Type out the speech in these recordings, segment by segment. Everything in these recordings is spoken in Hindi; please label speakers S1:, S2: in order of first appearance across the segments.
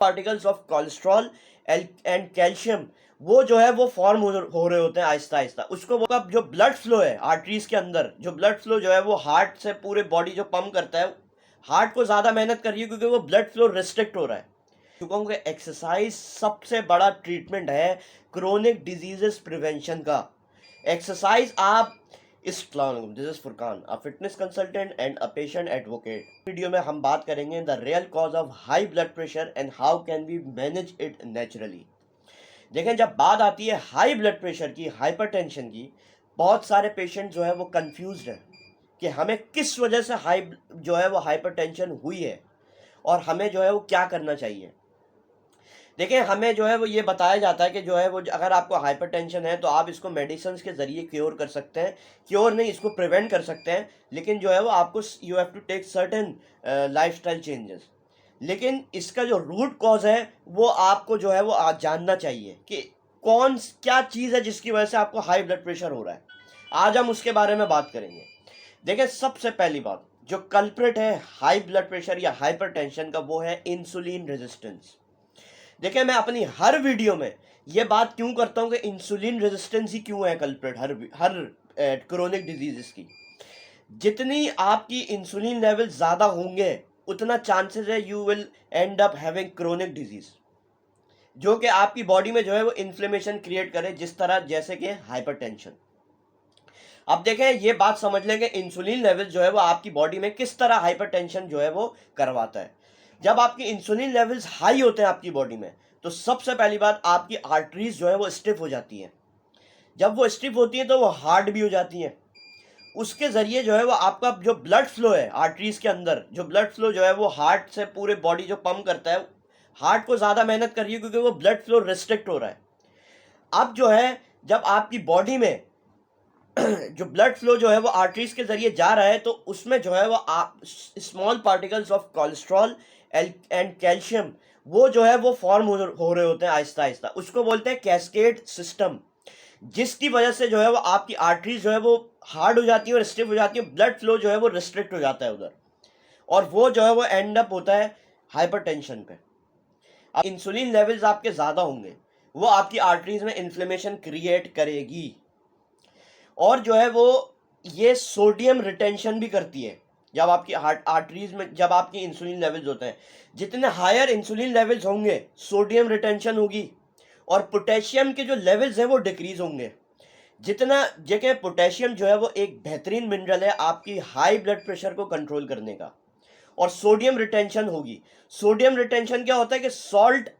S1: Particles of cholesterol and calcium वो जो है वो फॉर्म हो रहे होते हैं आहिस्ता आहिस्ता। उसको जो ब्लड फ्लो है आर्टरीज के अंदर, जो ब्लड फ्लो जो है वो हार्ट से पूरे बॉडी जो पंप करता है, हार्ट को ज़्यादा मेहनत कर रही है क्योंकि वो ब्लड फ्लो रिस्ट्रिक्ट हो रहा है। क्योंकि एक्सरसाइज सबसे बड़ा ट्रीटमेंट है क्रोनिक डिजीजेस प्रिवेंशन का। एक्सरसाइज आप this is Furqan, a fitness consultant and a patient advocate. Video में हम बात करेंगे the real cause of high blood pressure and how can we manage it naturally. देखें, जब बात आती है हाई ब्लड प्रेशर की, हाइपरटेंशन की, बहुत सारे पेशेंट जो है वो कंफ्यूज्ड हैं कि हमें किस वजह से जो है वो हाइपरटेंशन हुई है और हमें जो है वो क्या करना चाहिए। देखिए, हमें जो है वो ये बताया जाता है कि जो है वो अगर आपको हाइपरटेंशन है तो आप इसको मेडिसिन के ज़रिए क्योर कर सकते हैं, क्योर नहीं, इसको प्रिवेंट कर सकते हैं, लेकिन जो है वो आपको you have to take certain lifestyle changes. लेकिन इसका जो रूट कॉज है वो आपको जो है वो आज जानना चाहिए कि क्या चीज़ है जिसकी वजह से आपको हाई ब्लड प्रेशर हो रहा है। आज हम उसके बारे में बात करेंगे। देखिए, सबसे पहली बात, जो कल्प्रिट है हाई ब्लड प्रेशर या हाइपरटेंशन का, वो है इंसुलिन रेजिस्टेंस। देखिए, मैं अपनी हर वीडियो में ये बात क्यों करता हूँ कि इंसुलिन रेजिस्टेंस ही क्यों है कल्प्रिट हर हर क्रोनिक डिजीजेस की। जितनी आपकी इंसुलिन लेवल ज़्यादा होंगे उतना चांसेस है you will and up having chronic disease, जो कि आपकी बॉडी में जो है वो इन्फ्लेमेशन क्रिएट करे, जिस तरह जैसे कि हाइपरटेंशन। अब देखें, ये बात समझ लें कि इंसुलिन लेवल जो है वो आपकी बॉडी में किस तरह हाइपरटेंशन जो है वो करवाता है। जब आपकी इंसुलिन लेवल्स हाई होते हैं आपकी बॉडी में, तो सबसे पहली बात, आपकी आर्टरीज जो है वो स्टिफ हो जाती हैं। जब वो स्टिफ होती हैं तो वो हार्ड भी हो जाती हैं। उसके ज़रिए जो है वो आपका जो ब्लड फ्लो है आर्टरीज के अंदर, जो ब्लड फ्लो जो है वो हार्ट से पूरे बॉडी जो पंप करता है, हार्ट को ज़्यादा मेहनत कर रही है क्योंकि वो ब्लड फ्लो रिस्ट्रिक्ट हो रहा है। अब जो है, जब आपकी बॉडी में जो ब्लड फ्लो जो है वो आर्टरीज के जरिए जा रहा है, तो उसमें जो है वो small particles of cholesterol and calcium वो जो है वो फॉर्म हो रहे होते हैं आहिस्ता आहिस्ता। उसको बोलते हैं कैस्केड सिस्टम, जिसकी वजह से जो है वो आपकी आर्टरीज जो है वो हार्ड हो जाती है और स्टिफ हो जाती है, ब्लड फ्लो जो है वो रिस्ट्रिक्ट हो जाता है उधर, और वो जो है वो एंड अप होता है हाइपरटेंशन पे। अब इंसुलिन लेवल्स आपके ज़्यादा होंगे, वो आपकी आर्टरीज में इन्फ्लेमेशन क्रिएट करेगी, और जो है वो ये सोडियम रिटेंशन भी करती है। जब आपकी आर्टरीज में जब आपकी इंसुलिन लेवल्स होते हैं, जितने हायर इंसुलिन लेवल्स होंगे सोडियम रिटेंशन होगी, और पोटेशियम के जो लेवल्स हैं वो डिक्रीज होंगे। जितना जगह पोटेशियम जो है वो एक बेहतरीन मिनरल है आपकी हाई ब्लड प्रेशर को कंट्रोल करने का, और सोडियम रिटेंशन होगी। सोडियम रिटेंशन क्या होता है कि सॉल्ट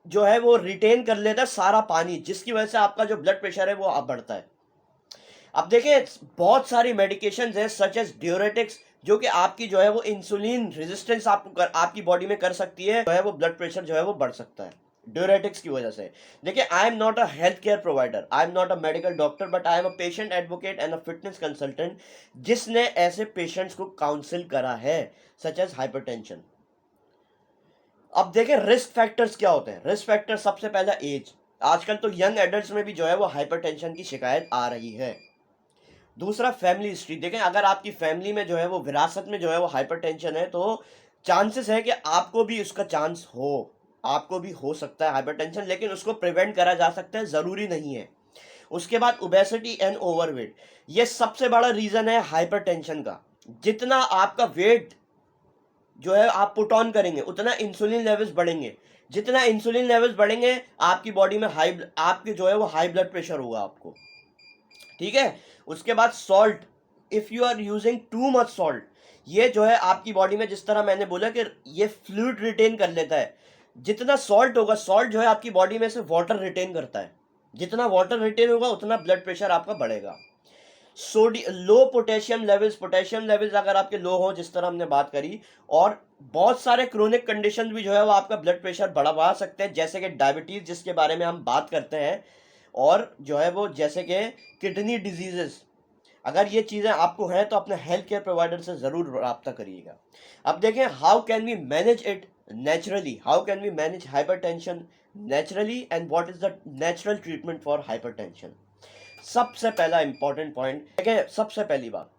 S1: जो है वो रिटेन कर लेता है सारा पानी, जिसकी वजह से आपका जो ब्लड प्रेशर है वो आप बढ़ता है। अब देखिए, बहुत सारी मेडिकेशंस हैं सच एज ड्यूरेटिक्स, जो कि आपकी जो है वो इंसुलिन रेजिस्टेंस आपकी बॉडी में कर सकती है, जो है वो ब्लड प्रेशर जो है वो बढ़ सकता है ड्यूरेटिक्स की वजह से। देखिए, I am not a health care provider, I am not a medical doctor, but I am a patient advocate and a fitness consultant, जिसने ऐसे पेशेंट्स को काउंसिल करा है सच एज हाइपरटेंशन। अब देखें, रिस्क फैक्टर्स क्या होते हैं। रिस्क फैक्टर सबसे पहला एज। आजकल तो यंग एडल्ट्स में भी जो है वो हाइपरटेंशन की शिकायत आ रही है। दूसरा, फैमिली हिस्ट्री। देखें, अगर आपकी फैमिली में जो है वो विरासत में जो है वो हाइपरटेंशन है, तो चांसेस है कि आपको भी उसका चांस हो, आपको भी हो सकता है हाइपरटेंशन, लेकिन उसको प्रिवेंट करा जा सकता है, ज़रूरी नहीं है। उसके बाद ओबेसिटी एंड ओवरवेट, ये सबसे बड़ा रीज़न है हाइपरटेंशन का। जितना आपका वेट जो है आप पुट ऑन करेंगे उतना इंसुलिन लेवल्स बढ़ेंगे, जितना इंसुलिन लेवल्स बढ़ेंगे आपकी बॉडी में आपके जो है वो हाई ब्लड प्रेशर होगा आपको। ठीक है। उसके बाद salt, if you are using too much salt, ये जो है आपकी बॉडी में, जिस तरह मैंने बोला कि ये फ्लूइड रिटेन कर लेता है, जितना सॉल्ट होगा, सॉल्ट जो है आपकी बॉडी में से वाटर रिटेन करता है, जितना वाटर रिटेन होगा उतना ब्लड प्रेशर आपका बढ़ेगा। लो पोटेशियम लेवल्स अगर आपके लो हो, जिस तरह हमने बात करी, और बहुत सारे क्रोनिक कंडीशन भी जो है वो आपका ब्लड प्रेशर बढ़वा सकते हैं, जैसे कि डायबिटीज, जिसके बारे में हम बात करते हैं, और जो है वो जैसे कि किडनी डिजीजेस। अगर ये चीज़ें आपको हैं तो अपने हेल्थ केयर प्रोवाइडर से ज़रूर रब्ता करिएगा। अब देखें, how can we manage it naturally, how can we manage hypertension naturally, and what is the natural treatment for hypertension. सबसे पहला इंपॉर्टेंट पॉइंट, देखिए, सबसे पहली बात,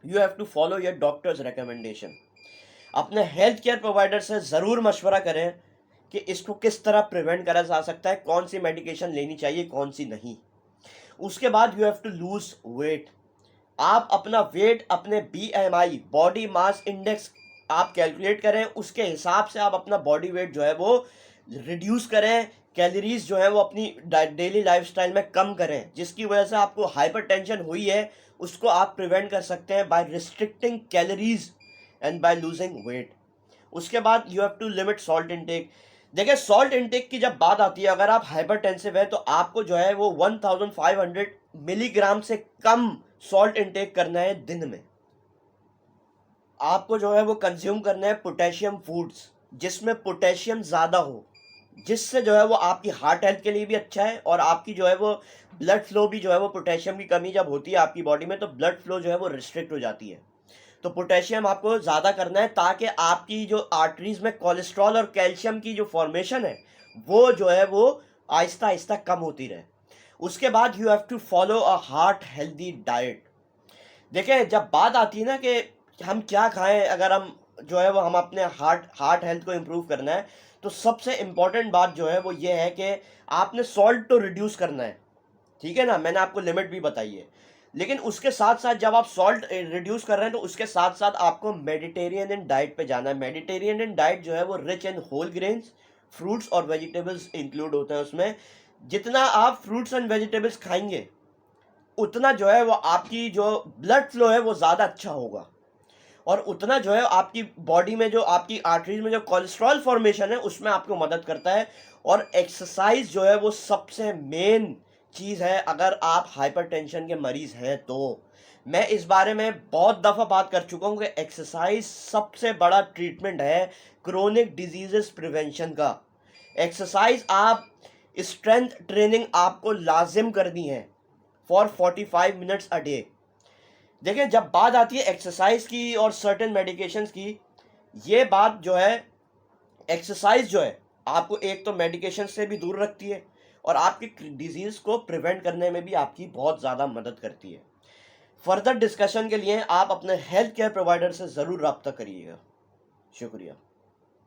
S1: you have to follow your doctor's recommendation. अपने हेल्थ केयर प्रोवाइडर से ज़रूर मशवरा करें कि इसको किस तरह प्रिवेंट करा जा सकता है, कौन सी मेडिकेशन लेनी चाहिए, कौन सी नहीं। उसके बाद you have to lose weight. आप अपना वेट अपने BMI, बॉडी मास इंडेक्स, आप कैलकुलेट करें, उसके हिसाब से आप अपना बॉडी वेट जो है वो रिड्यूस करें, कैलोरीज जो है वो अपनी डेली लाइफस्टाइल में कम करें, जिसकी वजह से आपको हाइपरटेंशन हुई है उसको आप प्रिवेंट कर सकते हैं by restricting calories and by losing weight. उसके बाद you have to limit salt intake. देखिए सॉल्ट इनटेक की जब बात आती है, अगर आप हाइपरटेंसिव है तो आपको जो है वो 1500 मिलीग्राम से कम सॉल्ट इनटेक करना है दिन में। आपको जो है वो कंज्यूम करना है पोटेशियम फूड्स, जिसमें पोटेशियम ज़्यादा हो, जिससे जो है वो आपकी हार्ट हेल्थ के लिए भी अच्छा है, और आपकी जो है वो ब्लड फ्लो भी जो है वो, पोटेशियम की कमी जब होती है आपकी बॉडी में तो ब्लड फ्लो जो है वो रिस्ट्रिक्ट हो जाती है। तो पोटेशियम आपको ज़्यादा करना है ताकि आपकी जो आर्टरीज में कोलेस्ट्रॉल और कैल्शियम की जो फॉर्मेशन है वो जो है वो आहिस्ता आहिस्ता कम होती रहे। उसके बाद you have to follow a heart healthy diet. देखिए जब बात आती है ना कि हम क्या खाएं, अगर हम जो है वो हम अपने हार्ट हेल्थ को इम्प्रूव करना है, तो सबसे इम्पॉर्टेंट बात जो है वो ये है कि आपने सॉल्ट तो रिड्यूस करना है, ठीक है ना, मैंने आपको लिमिट भी बताई है। लेकिन उसके साथ साथ जब आप सॉल्ट रिड्यूस कर रहे हैं तो उसके साथ साथ आपको मेडिटेरियन इन डाइट पे जाना है। मेडिटेरियन इन डाइट जो है वो rich in whole grains, fruits और वेजिटेबल्स इंक्लूड होते हैं उसमें। जितना आप फ्रूट्स एंड वेजिटेबल्स खाएंगे उतना जो है वो आपकी जो ब्लड फ्लो है वो ज़्यादा अच्छा होगा, और उतना जो है आपकी बॉडी में जो आपकी आर्टरीज में जो कोलेस्ट्रॉल फॉर्मेशन है उसमें आपको मदद करता है। और एक्सरसाइज जो है वो सबसे मेन चीज़ है अगर आप हाइपरटेंशन के मरीज हैं तो। मैं इस बारे में बहुत दफ़ा बात कर चुका हूँ कि एक्सरसाइज सबसे बड़ा ट्रीटमेंट है क्रोनिक डिजीजेस प्रिवेंशन का। एक्सरसाइज आप स्ट्रेंथ ट्रेनिंग आपको लाजिम करनी है फॉर 45 मिनट्स अ डे। देखिए जब बात आती है एक्सरसाइज की और सर्टेन मेडिकेशंस की, ये बात जो है, एक्सरसाइज जो है आपको एक तो मेडिकेशन से भी दूर रखती है और आपकी डिजीज़ को प्रिवेंट करने में भी आपकी बहुत ज़्यादा मदद करती है। फर्दर डिस्कशन के लिए आप अपने हेल्थ केयर प्रोवाइडर से ज़रूर रब्ता करिएगा। शुक्रिया।